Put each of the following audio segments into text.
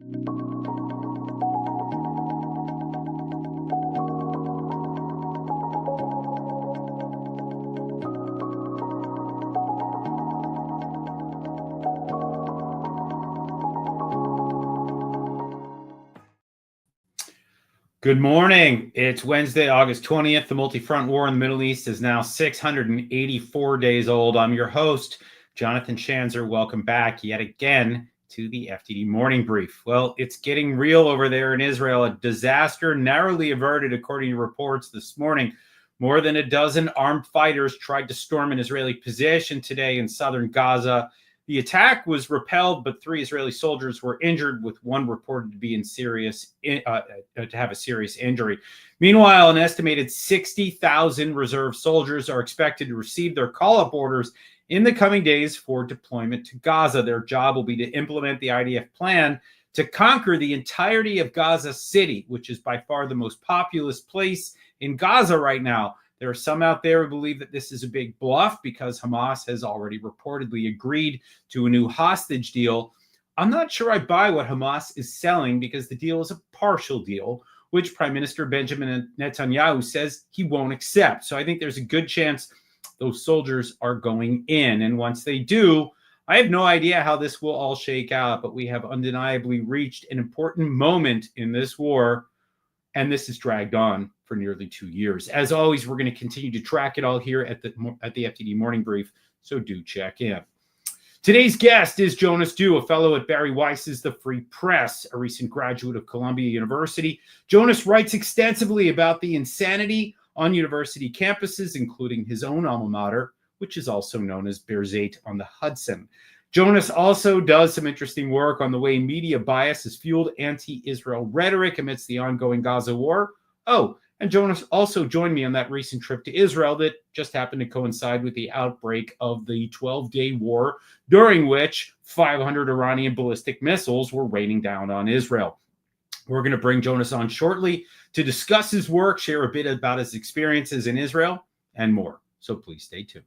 Good morning. It's Wednesday, August 20th. The multi-front war in the Middle East is now 684 days old. I'm your host, Jonathan Schanzer. Welcome back yet again to the FDD Morning Brief. Well, it's getting real over there in Israel. A disaster narrowly averted, according to reports this morning. More than a dozen armed fighters tried to storm an Israeli position today in southern Gaza. The attack was repelled, but 3 Israeli soldiers were injured, with one reported to be to have a serious injury. Meanwhile, an estimated 60,000 reserve soldiers are expected to receive their call-up orders in the coming days for deployment to Gaza. Their job will be to implement the IDF plan to conquer the entirety of Gaza City, which is by far the most populous place in Gaza right now. There are some out there who believe that this is a big bluff because Hamas has already reportedly agreed to a new hostage deal. I'm not sure I buy what Hamas is selling, because the deal is a partial deal, which Prime Minister Benjamin Netanyahu says he won't accept. So I think there's a good chance those soldiers are going in. And once they do, I have no idea how this will all shake out, but we have undeniably reached an important moment in this war, and this has dragged on for nearly 2 years. As always, we're going to continue to track it all here at the FDD Morning Brief, so do check in. Today's guest is Jonas, a fellow at Barry Weiss's The Free Press, a recent graduate of Columbia University. Jonas writes extensively about the insanity on university campuses, including his own alma mater, which is also known as Berzeit-on-the-Hudson. Jonas also does some interesting work on the way media bias has fueled anti-Israel rhetoric amidst the ongoing Gaza war. Oh, and Jonas also joined me on that recent trip to Israel that just happened to coincide with the outbreak of the 12-day war, during which 500 Iranian ballistic missiles were raining down on Israel. We're going to bring Jonas on shortly to discuss his work, share a bit about his experiences in Israel, and more. So please stay tuned.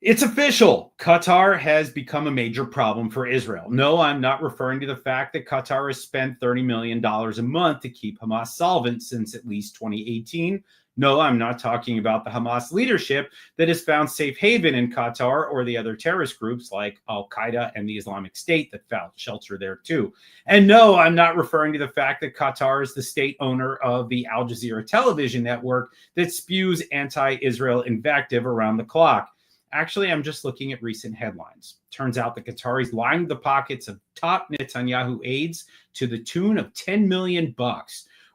It's official. Qatar has become a major problem for Israel. No, I'm not referring to the fact that Qatar has spent $30 million a month to keep Hamas solvent since at least 2018. No, I'm not talking about the Hamas leadership that has found safe haven in Qatar, or the other terrorist groups like Al-Qaeda and the Islamic State that found shelter there too. And no, I'm not referring to the fact that Qatar is the state owner of the Al Jazeera television network that spews anti-Israel invective around the clock. Actually, I'm just looking at recent headlines. Turns out the Qataris lined the pockets of top Netanyahu aides to the tune of $10 million.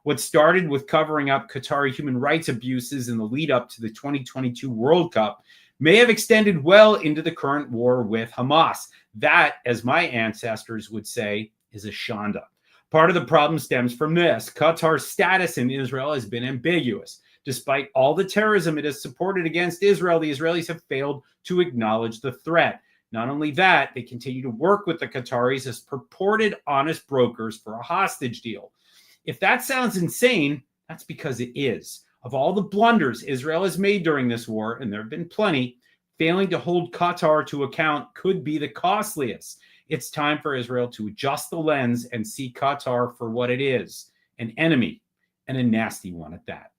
What started with covering up Qatari human rights abuses in the lead up to the 2022 World Cup may have extended well into the current war with Hamas. That, as my ancestors would say, is a shanda. Part of the problem stems from this. Qatar's status in Israel has been ambiguous. Despite all the terrorism it has supported against Israel, the Israelis have failed to acknowledge the threat. Not only that, they continue to work with the Qataris as purported honest brokers for a hostage deal. If that sounds insane, that's because it is. Of all the blunders Israel has made during this war, and there have been plenty, failing to hold Qatar to account could be the costliest. It's time for Israel to adjust the lens and see Qatar for what it is, an enemy, and a nasty one at that.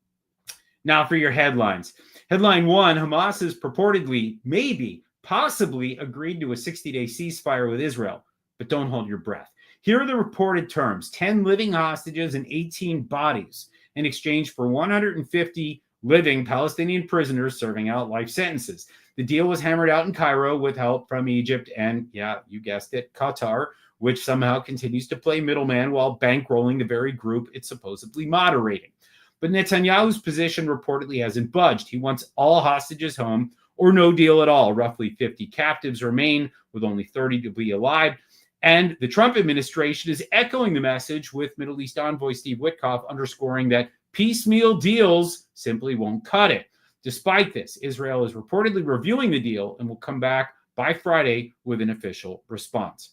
Now for your headlines. Headline 1, Hamas has purportedly, possibly agreed to a 60-day ceasefire with Israel. But don't hold your breath. Here are the reported terms: 10 living hostages and 18 bodies in exchange for 150 living Palestinian prisoners serving out life sentences. The deal was hammered out in Cairo with help from Egypt and, yeah, you guessed it, Qatar, which somehow continues to play middleman while bankrolling the very group it's supposedly moderating. But Netanyahu's position reportedly hasn't budged. He wants all hostages home or no deal at all. Roughly 50 captives remain, with only 30 to be alive. And the Trump administration is echoing the message, with Middle East envoy Steve Witkoff underscoring that piecemeal deals simply won't cut it. Despite this, Israel is reportedly reviewing the deal and will come back by Friday with an official response.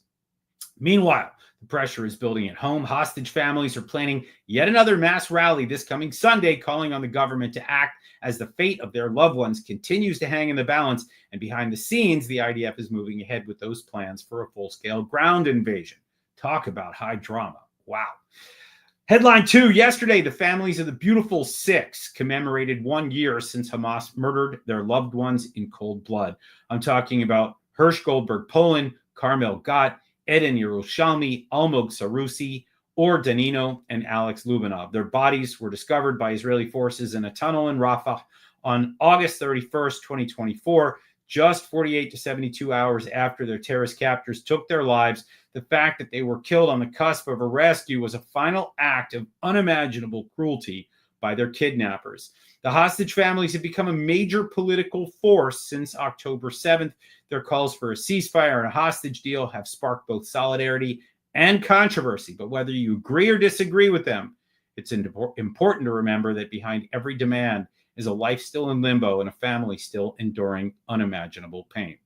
Meanwhile, the pressure is building at home. Hostage families are planning yet another mass rally this coming Sunday, calling on the government to act as the fate of their loved ones continues to hang in the balance. And behind the scenes, the IDF is moving ahead with those plans for a full-scale ground invasion. Talk about high drama. Wow. Headline 2, yesterday, the families of the beautiful six commemorated 1 year since Hamas murdered their loved ones in cold blood. I'm talking about Hirsch Goldberg Poland, Carmel Gott, Eden Yerushalmi, Almog Sarusi, Or Danino, and Alex Lubinov. Their bodies were discovered by Israeli forces in a tunnel in Rafah on August 31st, 2024, just 48 to 72 hours after their terrorist captors took their lives. The fact that they were killed on the cusp of a rescue was a final act of unimaginable cruelty by their kidnappers. The hostage families have become a major political force since October 7th. Their calls for a ceasefire and a hostage deal have sparked both solidarity and controversy. But whether you agree or disagree with them, it's important to remember that behind every demand is a life still in limbo and a family still enduring unimaginable pain.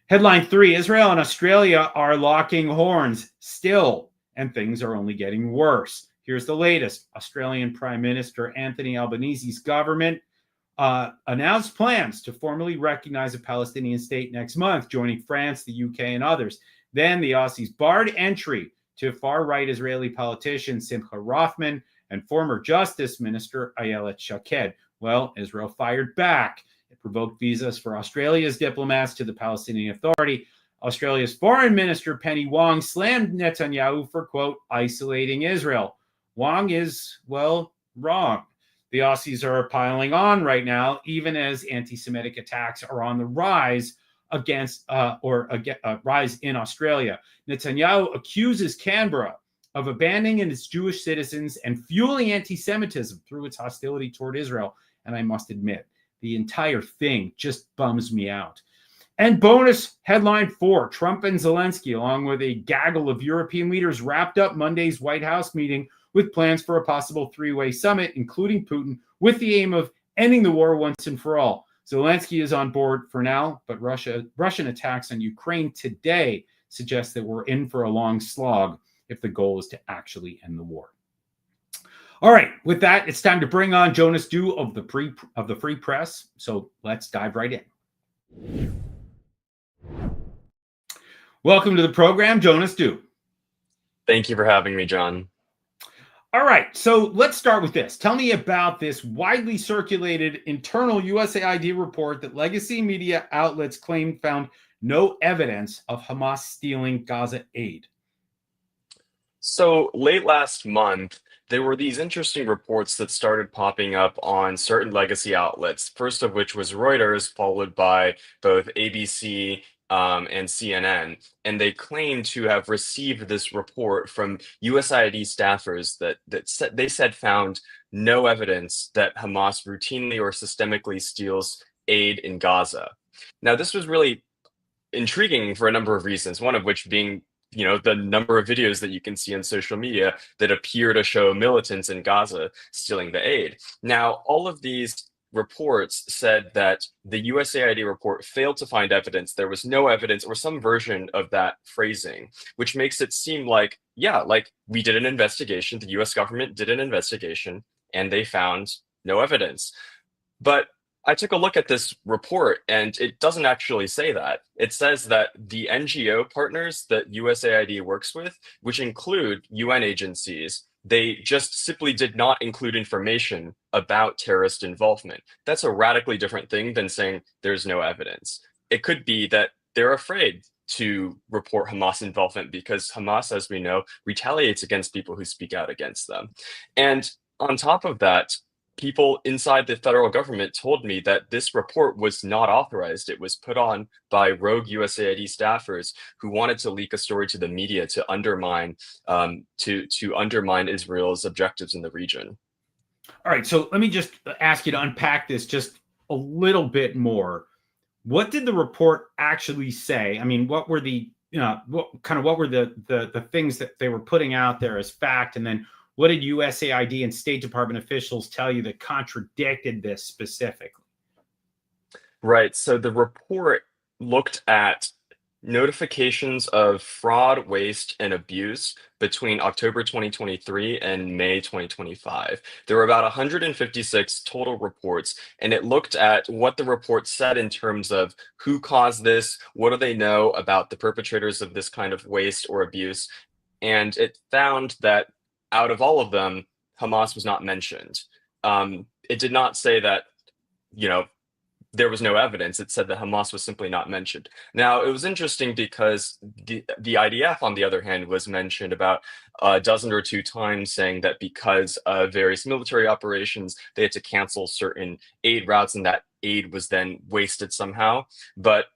Headline 3, Israel and Australia are locking horns still, and things are only getting worse. Here's the latest. Australian Prime Minister Anthony Albanese's government announced plans to formally recognize a Palestinian state next month, joining France, the UK, and others. Then the Aussies barred entry to far-right Israeli politician Simcha Rothman and former Justice Minister Ayelet Shaked. Well, Israel fired back. It provoked visas for Australia's diplomats to the Palestinian Authority. Australia's Foreign Minister Penny Wong slammed Netanyahu for, quote, isolating Israel. Wong is, well, wrong. The Aussies are piling on right now, even as anti-Semitic attacks are on the rise rise in Australia. Netanyahu accuses Canberra of abandoning its Jewish citizens and fueling anti-Semitism through its hostility toward Israel. And I must admit, the entire thing just bums me out. And bonus headline 4, Trump and Zelensky, along with a gaggle of European leaders, wrapped up Monday's White House meeting with plans for a possible three-way summit, including Putin, with the aim of ending the war once and for all. Zelensky is on board for now, but Russian attacks on Ukraine today suggest that we're in for a long slog if the goal is to actually end the war. All right, with that, it's time to bring on Jonas Du of the Free Press. So let's dive right in. Welcome to the program, Jonas Du. Thank you for having me, John. All right, so let's start with this. Tell me about this widely circulated internal USAID report that legacy media outlets claimed found no evidence of Hamas stealing Gaza aid. So late last month, there were these interesting reports that started popping up on certain legacy outlets, first of which was Reuters, followed by both ABC and CNN. And they claimed to have received this report from USAID staffers that they said found no evidence that Hamas routinely or systemically steals aid in Gaza. Now, this was really intriguing for a number of reasons, one of which being the number of videos that you can see on social media that appear to show militants in Gaza stealing the aid. Now, all of these reports said that the USAID report failed to find evidence. There was no evidence or some version of that phrasing, which makes it seem like, we did an investigation, the US government did an investigation, and they found no evidence. But I took a look at this report, and it doesn't actually say that. It says that the NGO partners that USAID works with, which include UN agencies, they just simply did not include information about terrorist involvement. That's a radically different thing than saying there's no evidence. It could be that they're afraid to report Hamas involvement because Hamas, as we know, retaliates against people who speak out against them. And on top of that, people inside the federal government told me that this report was not authorized. It was put on by rogue USAID staffers who wanted to leak a story to the media to undermine undermine Israel's objectives in the region. All right, so let me just ask you to unpack this just a little bit more. What did the report actually say? I mean, what were the what were the things that they were putting out there as fact, and then what did USAID and State Department officials tell you that contradicted this specifically? Right. So the report looked at notifications of fraud, waste, and abuse between October 2023 and May 2025. There were about 156 total reports, and it looked at what the report said in terms of who caused this, what do they know about the perpetrators of this kind of waste or abuse, and it found that out of all of them, Hamas was not mentioned. It did not say that, you know, there was no evidence. It said that Hamas was simply not mentioned. Now, it was interesting because the IDF, on the other hand, was mentioned about a dozen or two times, saying that because of various military operations, they had to cancel certain aid routes, and that aid was then wasted somehow. But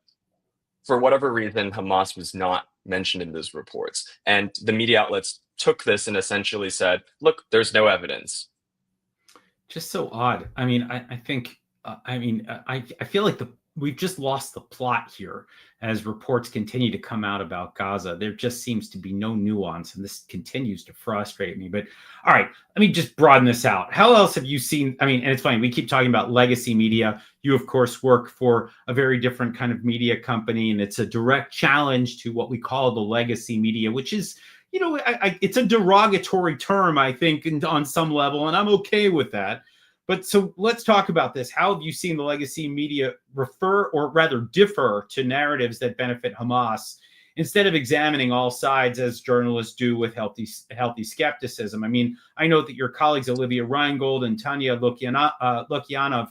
for whatever reason, Hamas was not mentioned in those reports. And the media outlets took this and essentially said, look, there's no evidence. Just so odd. I mean, I think, I feel like we've just lost the plot here as reports continue to come out about Gaza. There just seems to be no nuance, and this continues to frustrate me. But all right, let me just broaden this out. How else have you seen? I mean, and it's funny, we keep talking about legacy media. You, of course, work for a very different kind of media company, and it's a direct challenge to what we call the legacy media, which is, you know, it's a derogatory term, I think, on some level, and I'm okay with that. But so let's talk about this. How have you seen the legacy media refer, or rather differ, to narratives that benefit Hamas instead of examining all sides as journalists do with healthy skepticism? I mean, I know that your colleagues Olivia Reingold and Tanya Lukyanov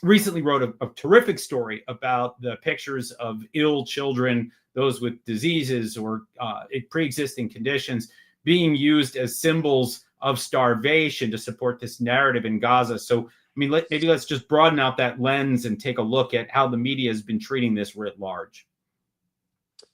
recently wrote a terrific story about the pictures of ill children, those with diseases or pre-existing conditions, being used as symbols of starvation to support this narrative in Gaza. So, I mean, maybe let's just broaden out that lens and take a look at how the media has been treating this writ large.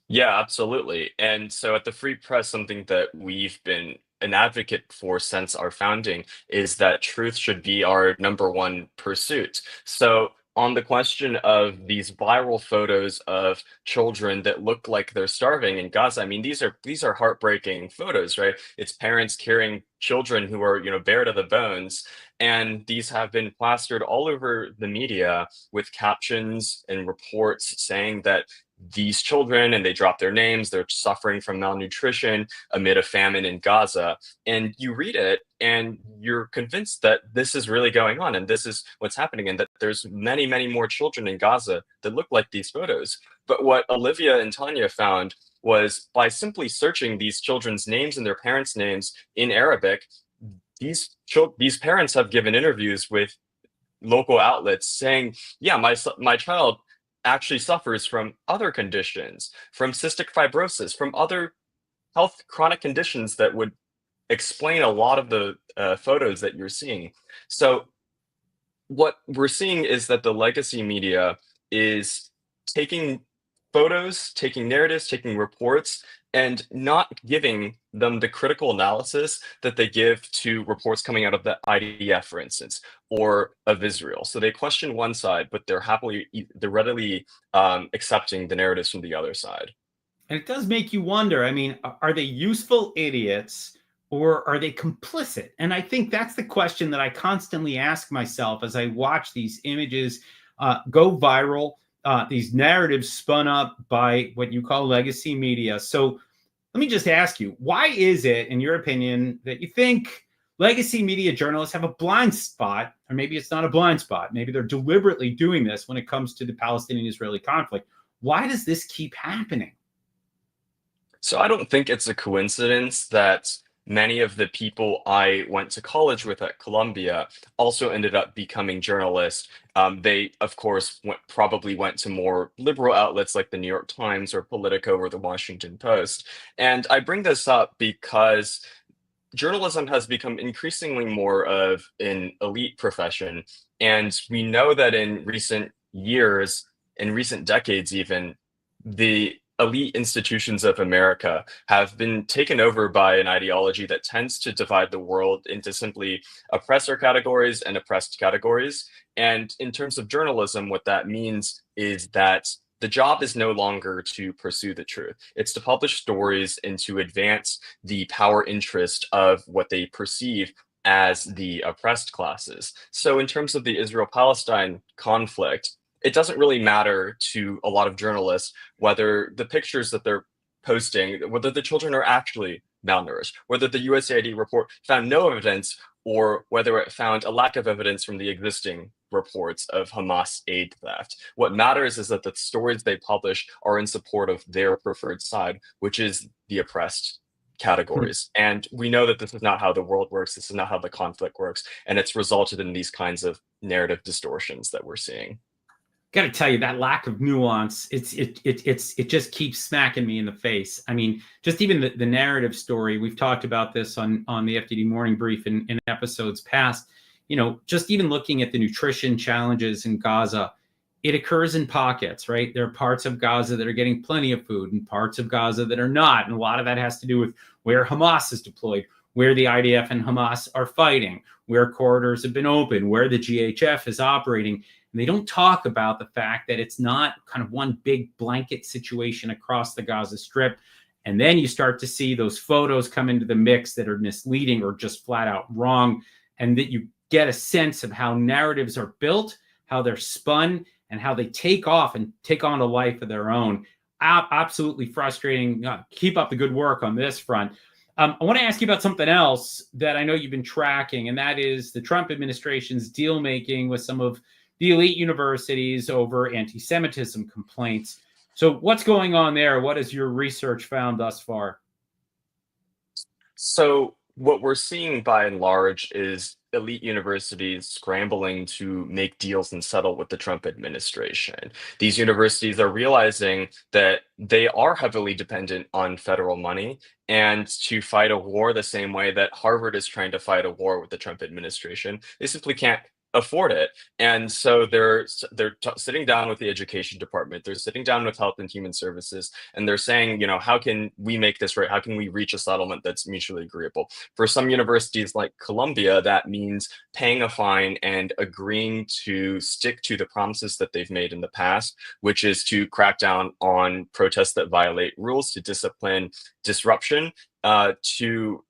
Yeah, absolutely. And so at the Free Press, something that we've been an advocate for since our founding is that truth should be our number one pursuit. So on the question of these viral photos of children that look like they're starving in Gaza, I mean, these are heartbreaking photos, right? It's parents carrying children who are, bare to the bones, and these have been plastered all over the media with captions and reports saying that these children, and they drop their names, they're suffering from malnutrition amid a famine in Gaza. And you read it and you're convinced that this is really going on and this is what's happening, and that there's many, many more children in Gaza that look like these photos. But what Olivia and Tanya found was, by simply searching these children's names and their parents' names in Arabic, these parents have given interviews with local outlets saying, yeah, my child actually suffers from other conditions, from cystic fibrosis, from other health chronic conditions that would explain a lot of the photos that you're seeing. So what we're seeing is that the legacy media is taking photos, taking narratives, taking reports, and not giving them the critical analysis that they give to reports coming out of the IDF, for instance, or of Israel. So they question one side, but they're readily accepting the narratives from the other side. And it does make you wonder. I mean, are they useful idiots or are they complicit? And I think that's the question that I constantly ask myself as I watch these images go viral, these narratives spun up by what you call legacy media. So let me just ask you, why is it, in your opinion, that you think legacy media journalists have a blind spot, or maybe it's not a blind spot, maybe they're deliberately doing this when it comes to the Palestinian-Israeli conflict? Why does this keep happening? So I don't think it's a coincidence that many of the people I went to college with at Columbia also ended up becoming journalists. They, of course, probably went to more liberal outlets like the New York Times or Politico or the Washington Post. And I bring this up because journalism has become increasingly more of an elite profession. And we know that in recent years, in recent decades even, the elite institutions of America have been taken over by an ideology that tends to divide the world into simply oppressor categories and oppressed categories. And in terms of journalism, what that means is that the job is no longer to pursue the truth. It's to publish stories and to advance the power interest of what they perceive as the oppressed classes. So in terms of the Israel-Palestine conflict, it doesn't really matter to a lot of journalists whether the pictures that they're posting, whether the children are actually malnourished, whether the USAID report found no evidence, or whether it found a lack of evidence from the existing reports of Hamas aid theft. What matters is that the stories they publish are in support of their preferred side, which is the oppressed categories. And we know that this is not how the world works. This is not how the conflict works. And it's resulted in these kinds of narrative distortions that we're seeing. Got to tell you, that lack of nuance, it just keeps smacking me in the face. I mean, just even the narrative story, we've talked about this on the FDD Morning Brief in episodes past, just even looking at the nutrition challenges in Gaza, it occurs in pockets, right? There are parts of Gaza that are getting plenty of food and parts of Gaza that are not. And a lot of that has to do with where Hamas is deployed, where the IDF and Hamas are fighting, where corridors have been open, where the GHF is operating. And they don't talk about the fact that it's not kind of one big blanket situation across the Gaza Strip. And then you start to see those photos come into the mix that are misleading or just flat out wrong. And that you get a sense of how narratives are built, how they're spun, and how they take off and take on a life of their own. Absolutely frustrating. Keep up the good work on this front. I want to ask you about something else that I know you've been tracking, and that is the Trump administration's deal making with some of the elite universities over anti-Semitism complaints. So what's going on there? What has your research found thus far? So what we're seeing by and large is elite universities scrambling to make deals and settle with the Trump administration. These universities are realizing that they are heavily dependent on federal money, and to fight a war the same way that Harvard is trying to fight a war with the Trump administration, they simply can't afford it. And so they're sitting down with the education department, they're sitting down with Health and Human Services, and they're saying, how can we make this right? How can we reach a settlement that's mutually agreeable? For some universities like Columbia, that means paying a fine and agreeing to stick to the promises that they've made in the past, which is to crack down on protests that violate rules, to discipline disruption, to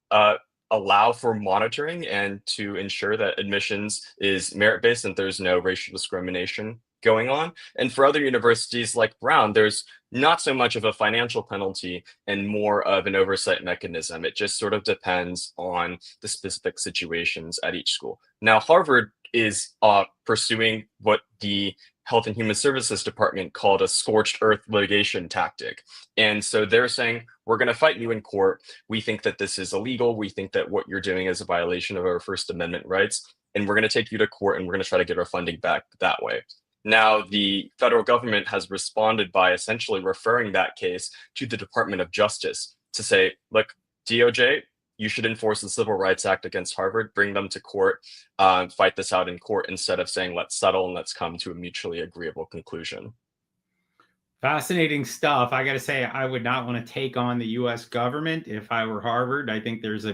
allow for monitoring, and to ensure that admissions is merit-based and there's no racial discrimination going on. And for other universities like Brown, there's not so much of a financial penalty and more of an oversight mechanism. It just sort of depends on the specific situations at each school. Now, Harvard is pursuing what the Health and Human Services Department called a scorched earth litigation tactic. And so they're saying, we're going to fight you in court. We think that this is illegal. We think that what you're doing is a violation of our First Amendment rights. And we're going to take you to court, and we're going to try to get our funding back that way. Now, the federal government has responded by essentially referring that case to the Department of Justice to say, look, DOJ, you should enforce the Civil Rights Act against Harvard, bring them to court, fight this out in court, instead of saying, let's settle and let's come to a mutually agreeable conclusion. Fascinating stuff. I got to say, I would not want to take on the U.S. government if I were Harvard. I think there's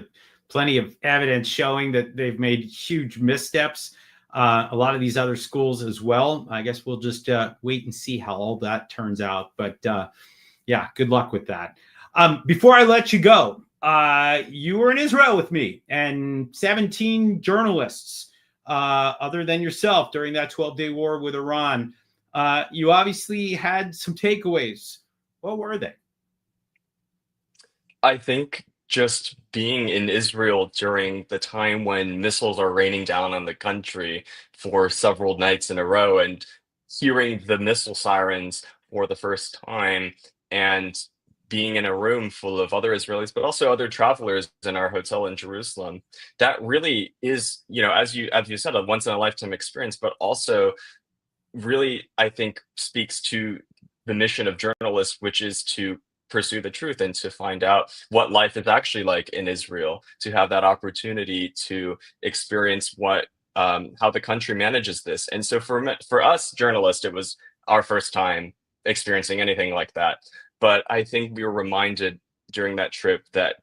plenty of evidence showing that they've made huge missteps. A lot of these other schools as well. I guess we'll just wait and see how all that turns out. But yeah, good luck with that. Before I let you go, you were in Israel with me and 17 journalists, other than yourself, during that 12-day war with Iran. You obviously had some takeaways. What were they? I think just being in Israel during the time when missiles are raining down on the country for several nights in a row, and hearing the missile sirens for the first time, and being in a room full of other Israelis, but also other travelers in our hotel in Jerusalem, that really is, as you said, a once in a lifetime experience, but also really, I think, speaks to the mission of journalists, which is to pursue the truth and to find out what life is actually like in Israel, to have that opportunity to experience how the country manages this. And so for us journalists, it was our first time experiencing anything like that. But I think we were reminded during that trip that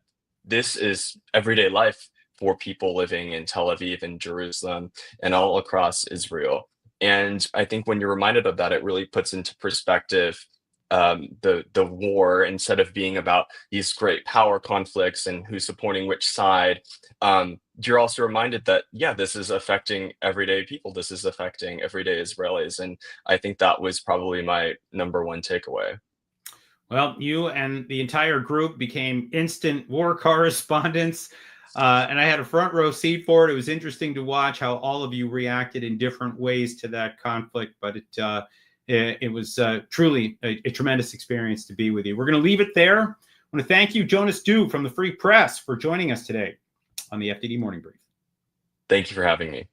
this is everyday life for people living in Tel Aviv and Jerusalem and all across Israel. And I think when you're reminded of that, it really puts into perspective the war, instead of being about these great power conflicts and who's supporting which side. You're also reminded that, yeah, this is affecting everyday people. This is affecting everyday Israelis. And I think that was probably my number one takeaway. Well, you and the entire group became instant war correspondents. And I had a front row seat for it. It was interesting to watch how all of you reacted in different ways to that conflict, but it was truly a tremendous experience to be with you. We're going to leave it there. I want to thank you, Jonas Du from the Free Press, for joining us today on the FDD Morning Brief. Thank you for having me.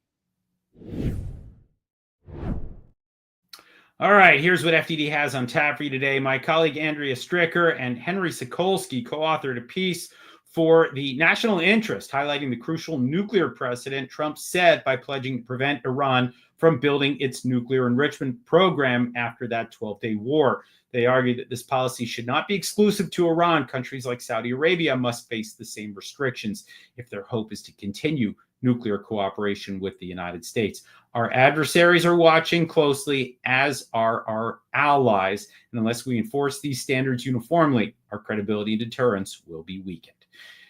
All right, here's what FDD has on tap for you today. My colleague Andrea Stricker and Henry Sokolsky co-authored a piece for the National Interest, highlighting the crucial nuclear precedent Trump set by pledging to prevent Iran from building its nuclear enrichment program after that 12-day war. They argue that this policy should not be exclusive to Iran. Countries like Saudi Arabia must face the same restrictions if their hope is to continue nuclear cooperation with the United States. Our adversaries are watching closely, as are our allies. And unless we enforce these standards uniformly, our credibility and deterrence will be weakened.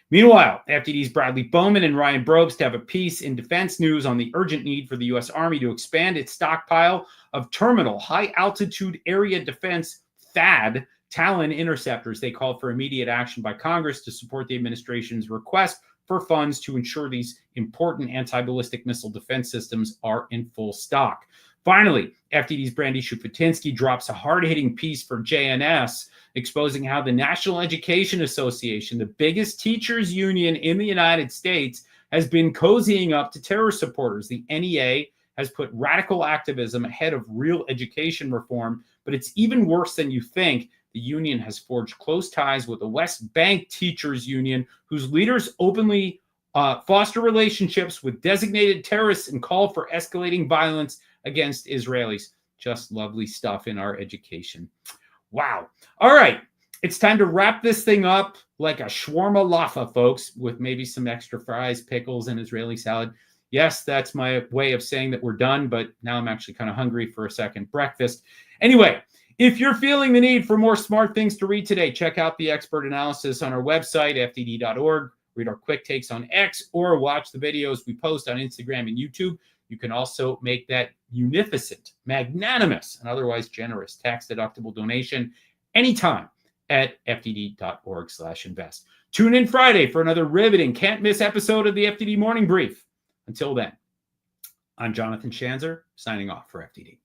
Meanwhile, FDD's Bradley Bowman and Ryan Brobst have a piece in Defense News on the urgent need for the U.S. Army to expand its stockpile of terminal high-altitude area defense THAAD Talon interceptors. They called for immediate action by Congress to support the administration's request for funds to ensure these important anti-ballistic missile defense systems are in full stock. Finally, FDD's Brandy Shufutinsky drops a hard-hitting piece for JNS, exposing how the National Education Association, the biggest teachers union in the United States, has been cozying up to terror supporters. The NEA has put radical activism ahead of real education reform, but it's even worse than you think. The union has forged close ties with the West Bank Teachers Union, whose leaders openly foster relationships with designated terrorists and call for escalating violence against Israelis. Just lovely stuff in our education. Wow. All right. It's time to wrap this thing up like a shawarma laffa, folks, with maybe some extra fries, pickles, and Israeli salad. Yes, that's my way of saying that we're done, but now I'm actually kind of hungry for a second breakfast. Anyway, if you're feeling the need for more smart things to read today, check out the expert analysis on our website, fdd.org. Read our quick takes on X, or watch the videos we post on Instagram and YouTube. You can also make that munificent, magnanimous, and otherwise generous tax-deductible donation anytime at fdd.org/invest. Tune in Friday for another riveting, can't-miss episode of the FDD Morning Brief. Until then, I'm Jonathan Schanzer, signing off for FDD.